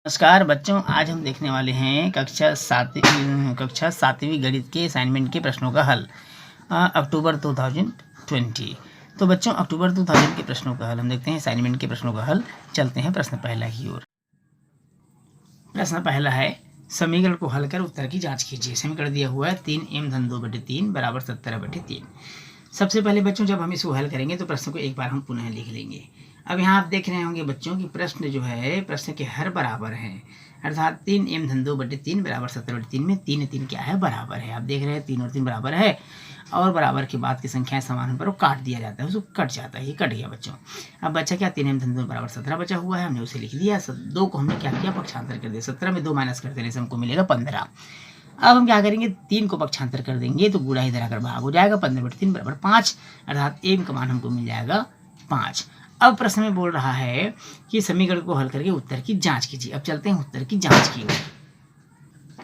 नमस्कार बच्चों, आज हम देखने वाले हैं कक्षा सातवीं गणित के असाइनमेंट के प्रश्नों का हल अक्टूबर 2020। तो बच्चों, अक्टूबर 2000 के प्रश्नों का हल हम देखते हैं, असाइनमेंट के प्रश्नों का हल। चलते हैं प्रश्न पहला की ओर। प्रश्न पहला है, समीकरण को हल कर उत्तर की जांच कीजिए। समीकरण दिया हुआ है 3m-2/3 बराबर 17/3। सबसे पहले बच्चों, जब हम इसको हल करेंगे तो प्रश्न को एक बार हम पुनः लिख लेंगे। अब यहाँ आप देख रहे होंगे बच्चों कि प्रश्न जो है, प्रश्न के हर बराबर हैं, अर्थात 3m-2/3 बराबर 17/3 में 3 क्या है, बराबर है। आप देख रहे हैं 3 और 3 बराबर है, और बराबर के बाद की संख्याएं समान होने पर वो काट दिया जाता है, उसको कट जाता है। ये कट गया बच्चों। अब बच्चा क्या, 3m-2 बराबर 17 बचा हुआ है, हमने उसे लिख दिया। 2 को हमने क्या किया, पक्षांतर कर दिया। 17 में 2 माइनस कर देने से हमको मिलेगा 15। अब हम क्या करेंगे, 3 को पक्षांतर कर देंगे तो गुणा इधर आकर भाग हो जाएगा। 15/3 बराबर 5, अर्थात m का मान हमको मिल जाएगा 5। अब प्रश्न में बोल रहा है कि समीकरण को हल करके उत्तर की जांच कीजिए। अब चलते हैं उत्तर की जांच की ओर।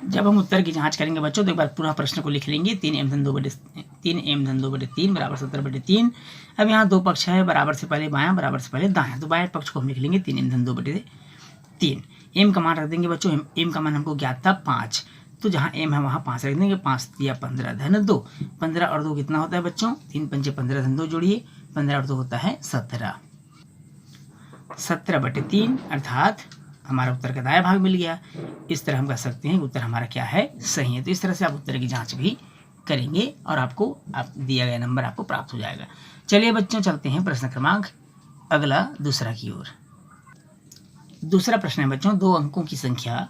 जब हम उत्तर की जांच करेंगे बच्चों तो एक बार पूरा प्रश्न को लिख लेंगे। 3m-2/3 बराबर 17/3। अब यहाँ दो पक्ष है, बराबर से पहले बायां, बराबर से पहले दायां, तो बाएं पक्ष को हम लिख लेंगे 3m-2/3। m का मान रख देंगे बच्चों। m का मान हमको ज्ञात था 5, तो जहाँ m है वहाँ 5 रख देंगे। 5 दिया 15 धन 2। 15 और 2 कितना होता है बच्चों, 3 पंचे 15 धन 2 जोड़िए, 15 और 2 होता है 17। 17/3 अर्थात हमारा उत्तर का दायां भाग मिल गया। इस तरह हम कह सकते हैं उत्तर हमारा क्या है, सही है। तो इस तरह से आप उत्तर की जांच भी करेंगे और आपको दिया गया नंबर आपको प्राप्त हो जाएगा। चलिए बच्चों, चलते हैं प्रश्न क्रमांक अगला दूसरा की ओर। दूसरा प्रश्न है बच्चों, 2 अंकों की संख्या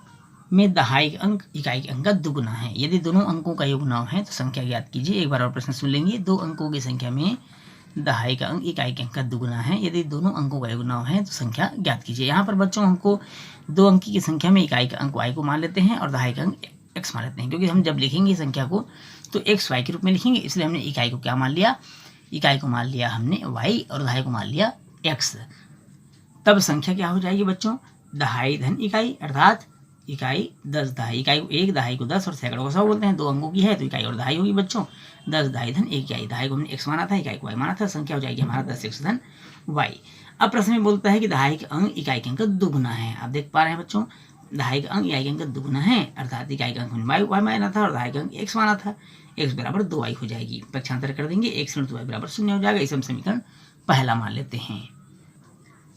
में दहाई अंक इकाई अंक का दुगुना है। यदि दोनों अंकों का योग 9 है तो संख्या ज्ञात कीजिए। एक बार और प्रश्न सुन लेंगे। 2 अंकों की संख्या में दहाई का अंक इकाई के अंक का दुगुना है। यदि दोनों अंकों का योग 9 है तो संख्या ज्ञात कीजिए। यहाँ पर बच्चों हमको 2 अंकी की संख्या में इकाई का अंक y को मान लेते हैं और दहाई का अंक x मान लेते हैं, क्योंकि हम जब लिखेंगे संख्या को तो x y के रूप में लिखेंगे, इसलिए हमने इकाई को क्या मान लिया, इकाई को मान लिया हमने y और दहाई को मान लिया x। तब संख्या क्या हो जाएगी बच्चों, दहाई धन इकाई, अर्थात इकाई 10 दहाई। इकाई को 1, दहाई को 10 और सैकड़ों को 100 बोलते हैं। 2 अंकों की है तो इकाई और दहाई होगी बच्चों। 10 दहाई धन 1 इकाई। दहाई को हमने x माना था, इकाई को y माना था, संख्या हो जाएगी हमारा 10x धन y। अब प्रश्न में बोलता है कि दहाई का अंक इकाई के अंक का दुगुना है। आप देख पा रहे हैं बच्चों, दहाई का अंक इकाई के अंक का दुगुना है, अर्थात इकाई का अंक हमने y माना था और दहाई का अंक x माना था। x बराबर 2y हो जाएगी। पक्षांतर कर देंगे, x × 2y बराबर 0 हो जाएगा। इसे हम समीकरण पहला मान लेते हैं।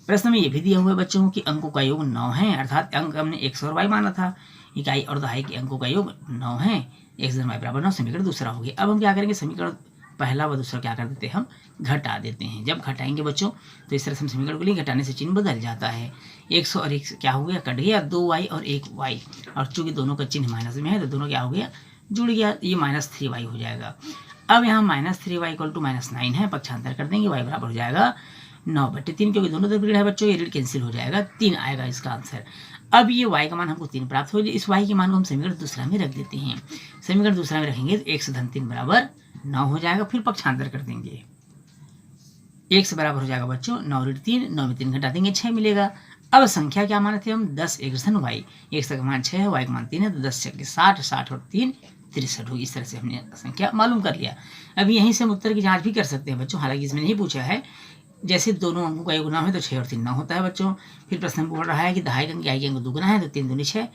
प्रश्न में यह भी दिया हुआ है बच्चों कि अंकों का योग 9 है, अर्थात अंक हमने x और y माना था। इकाई और दहाई के अंकों का योग 9 है, x धन y बराबर 9। समीकरण दूसरा हो गया। अब हम क्या करेंगे, समीकरण पहला व दूसरा क्या कर देते हैं, हम घटा देते हैं। जब घटाएंगे बच्चों तो इस तरह से हम समीकरण को लेंगे, घटाने से चिन्ह बदल जाता है। 100 और 1 क्या हो गया, कट गया। 2y और 1y, और चूंकि दोनों का चिन्ह माइनस में है तो दोनों क्या हो गया, जुड़ गया। ये -3y हो जाएगा। अब यहाँ -3y = -9 है, पक्षांतर कर देंगे, y बराबर हो जाएगा 9/3, क्योंकि दोनों तरफ ऋण है बच्चों, ये ऋण कैंसिल हो जाएगा, 3 आएगा इसका आंसर। अब ये y का मान हमको 3 प्राप्त हो जाए। इस y के मान को हम समीकरण दूसरा में रख देते हैं। समीकरण दूसरा में रखेंगे तो x धन 3 बराबर 9 हो जाएगा। फिर पक्षांतर कर देंगे, x बराबर हो जाएगा बच्चों 9 ऋण 3, 9 में 3 घटा देंगे 6 मिलेगा। अब संख्या क्या माने थे हम, 10x धन y। x का मान 6 है, y का मान 3 है, तो 10 × 60, 60 और 3 63 होगी। इस तरह से हमने संख्या मालूम कर लिया। अब यहीं से हम उत्तर की जांच भी कर सकते हैं बच्चों, हालांकि इसमें नहीं पूछा है। जैसे दोनों अंकों का योग 9 है तो 6 और 3 9 होता है बच्चों। फिर प्रश्न बोल रहा है कि दहाई का अंक इकाई के अंक दुगुना है, तो 3 दूनी 6,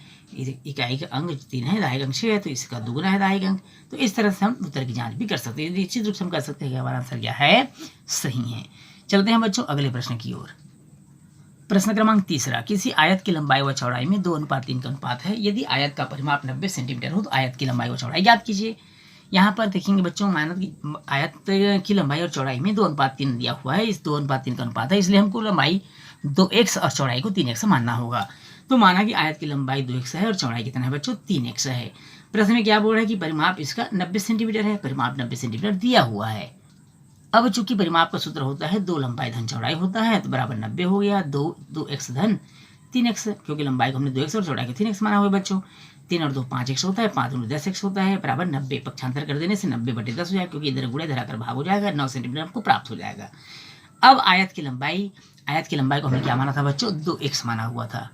इकाई का अंक 3 है, दहाई का अंक 6 है, तो इसका दुगुना है दहाई का अंक। तो इस तरह से हम उत्तर की जांच भी कर सकते हैं। निश्चित रूप से हम कर सकते हैं कि हमारा आंसर क्या है, सही है। चलते हैं बच्चों अगले प्रश्न की ओर। प्रश्न क्रमांक तीसरा, किसी आयत की लंबाई व चौड़ाई में 2:3 का अनुपात है। यदि आयत का परिमाप 90 सेंटीमीटर हो तो आयत की लंबाई व चौड़ाई ज्ञात कीजिए। यहाँ पर देखेंगे बच्चों, आयत की लंबाई और चौड़ाई में 2:3 दिया हुआ है। इस 2:3 का अनुपात है, इसलिए हमको लंबाई 2x और चौड़ाई को 3x मानना होगा। तो माना कि आयत की लंबाई 2x है और चौड़ाई कितना है बच्चों, 3x है। प्रश्न में क्या बोल रहा है कि परिमाप इसका 90 सेंटीमीटर है। परिमाप 90 सेंटीमीटर दिया हुआ है। अब चूंकि परिमाप का सूत्र होता है 2 लंबाई धन चौड़ाई होता है, तो बराबर 90 हो गया। 2x धन 3x, क्योंकि लंबाई को हमने 2x और चौड़ाई को 3x माना हुआ बच्चों। 3 और 2 5x होता है, 5 और 10x होता है, बराबर 90। पक्षांतर कर देने से 90/10 हो जाएगा, क्योंकि इधर गुणे इधर आकर भाग हो जाएगा। 9 सेंटीमीटर आपको प्राप्त हो जाएगा। अब आयत की लंबाई को हमने क्या माना था बच्चों, 2x माना हुआ था।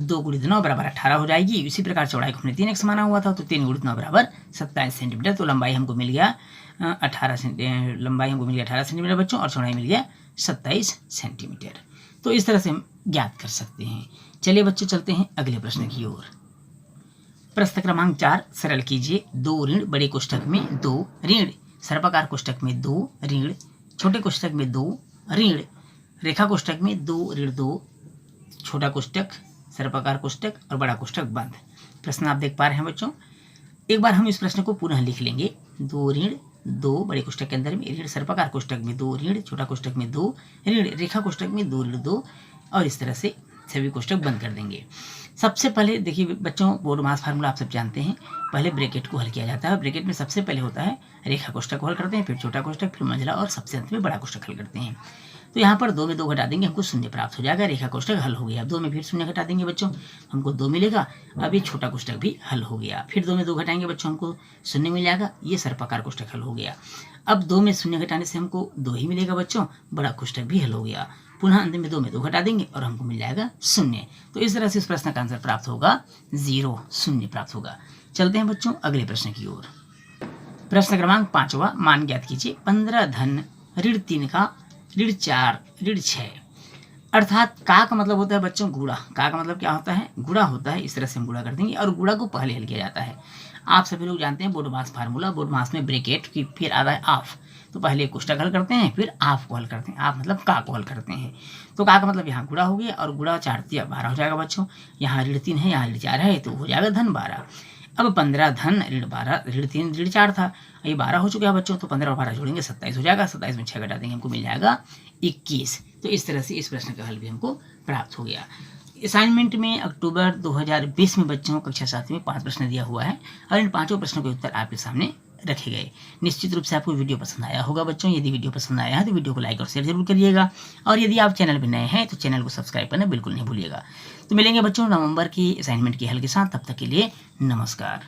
2 × 9 बराबर 18 हो जाएगी। इसी प्रकार चौड़ाई को हमने 3x माना हुआ था, तो 3 × 9 बराबर 27 सेंटीमीटर। तो लंबाई हमको मिल गया 18 सेंटीमीटर बच्चों, और चौड़ाई मिल गया 27 सेंटीमीटर। तो इस तरह से हम ज्ञात कर सकते हैं। चलिए बच्चों चलते हैं अगले प्रश्न की ओर। प्रश्न क्रमांक 4 सरल कीजिए। 2 ऋण बड़े कोष्ठक में 2 ऋण सर्पाकार कोष्ठक में 2 ऋण छोटे कोष्ठक में 2 ऋण रेखा कोष्ठक में 2 ऋण 2 छोटा कोष्ठक सर्पाकार कोष्ठक और बड़ा कोष्ठक बंद। प्रश्न आप देख पा रहे हैं बच्चों। एक बार हम इस प्रश्न को पुनः लिख लेंगे। 2 ऋण 2 बड़े कोष्ठक के अंदर में ऋण सर्पाकार कोष्ठक में 2 ऋण छोटा कोष्ठक में 2 ऋण रेखा कोष्ठक में 2 ऋण 2 और इस तरह से सभी कोष्ठक बंद कर देंगे। सबसे पहले देखिए बच्चों, बोडमास फार्मूला आप सब जानते हैं। पहले ब्रैकेट को हल किया जाता है। ब्रैकेट में सबसे पहले होता है रेखा कोष्ठक को हल करते हैं, फिर छोटा कोष्ठक, फिर मंझला और सबसे अंत में बड़ा कोष्ठक हल करते हैं। तो यहाँ पर 2 में 2 घटा देंगे, हमको शून्य प्राप्त हो जाएगा। रेखा कोष्ठक हल हो गया। अब 2 में फिर शून्य घटा देंगे बच्चों, हमको 2 मिलेगा। अब ये छोटा कोष्ठक भी हल हो गया। फिर 2 में 2 घटाएंगे बच्चों, हमको शून्य मिल जाएगा। ये सर्पाकार कोष्ठक हल हो गया। अब 2 में शून्य घटाने से हमको 2 ही मिलेगा बच्चों। बड़ा कोष्ठक भी हल हो गया। पुनः अंत में 2 में 2 घटा देंगे और हमको मिल जाएगा शून्य। तो इस तरह से इस प्रश्न का आंसर प्राप्त होगा 0, शून्य प्राप्त होगा। चलते हैं बच्चों अगले प्रश्न की ओर। प्रश्न क्रमांक 5वां मान ज्ञात कीजिए। 15 धन ऋण 3 का ऋण 4 ऋण 6 अर्थात का मतलब होता है बच्चों गुणा। का मतलब क्या होता है? गुणा होता है। इस तरह से हम गुणा कर देंगे और गुणा को पहले हल किया जाता है। आप सभी लोग जानते हैं बोडमास फार्मूला। बोडमास में ब्रैकेट की फिर आता है ऑफ। तो पहले कोष्ठक हल करते हैं, फिर ऑफ को हल करते हैं। ऑफ मतलब का को हल करते हैं। तो का मतलब यहाँ गुणा हो गया और गुणा 4 × 12 हो जाएगा बच्चों। यहाँ ऋण 3 है, यहाँ ऋण 4 है, तो हो जाएगा धन 12। अब 15 धन ऋण 12 ऋण 3 ऋण 4 था, ये 12 हो चुका है बच्चों। तो 15 और 12 जोड़ेंगे 27 हो जाएगा। 27 में 6 घटा देंगे, हमको मिल जाएगा 21। तो इस तरह से इस प्रश्न का हल भी हमको प्राप्त हो गया। असाइनमेंट में अक्टूबर 2020 में बच्चों कक्षा 7 में 5 प्रश्न दिया हुआ है और इन 5 प्रश्नों के उत्तर आपके सामने रखे गए। निश्चित रूप से आपको वीडियो पसंद आया होगा बच्चों। यदि वीडियो पसंद आया है तो वीडियो को लाइक और शेयर जरूर करिएगा और यदि आप चैनल पर नए हैं तो चैनल को सब्सक्राइब करना बिल्कुल नहीं भूलिएगा। तो मिलेंगे बच्चों नवंबर की असाइनमेंट के हल के साथ। तब तक के लिए नमस्कार।